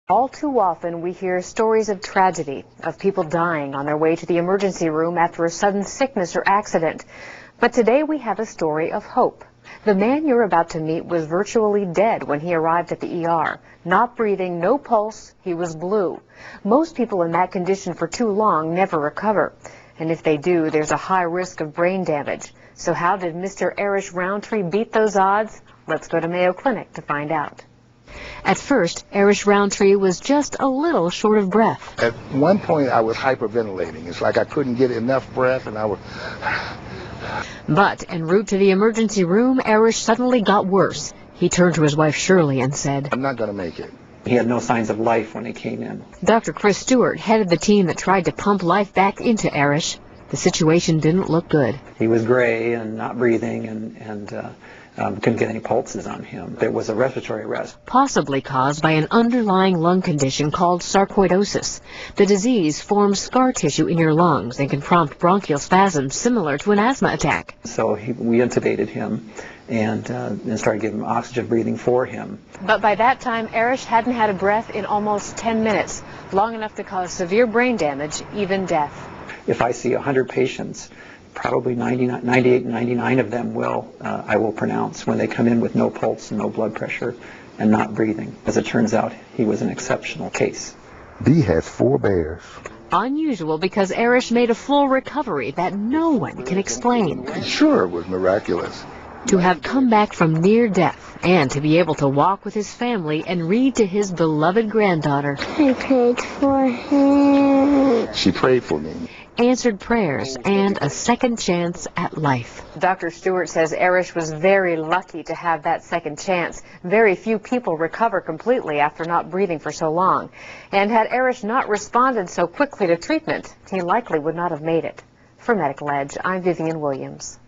All too often we hear stories of tragedy, of people dying on their way to the emergency room after a sudden sickness or accident. But today we have a story of hope. The man you're about to meet was virtually dead when he arrived at the ER. Not breathing, no pulse, he was blue. Most people in that condition for too long never recover. And if they do, there's a high risk of brain damage. So how did Mr. Arish Rountree beat those odds? Let's go to Mayo Clinic to find out. At first, Arish Rountree was just a little short of breath. At one point, I was hyperventilating. It's like I couldn't get enough breath, and I would... But en route to the emergency room, Arish suddenly got worse. He turned to his wife Shirley and said, "I'm not going to make it." He had no signs of life when he came in. Dr. Chris Stewart headed the team that tried to pump life back into Arish. The situation didn't look good. He was gray and not breathing and couldn't get any pulses on him. There was a respiratory arrest. Possibly caused by an underlying lung condition called sarcoidosis. The disease forms scar tissue in your lungs and can prompt bronchial spasms similar to an asthma attack. So we intubated him and started giving him oxygen breathing for him. But by that time, Arish hadn't had a breath in almost 10 minutes, long enough to cause severe brain damage, even death. If I see 100 patients, probably 98, 99 of them I will pronounce when they come in with no pulse, no blood pressure, and not breathing. As it turns out, he was an exceptional case. B has 4 bears. Unusual because Arish made a full recovery that no one can explain. Sure, it was miraculous. To have come back from near death and to be able to walk with his family and read to his beloved granddaughter. I prayed for him. She prayed for me. Answered prayers and a second chance at life. Dr. Stewart says Arish was very lucky to have that second chance. Very few people recover completely after not breathing for so long. And had Arish not responded so quickly to treatment, he likely would not have made it. For Medical Edge, I'm Vivian Williams.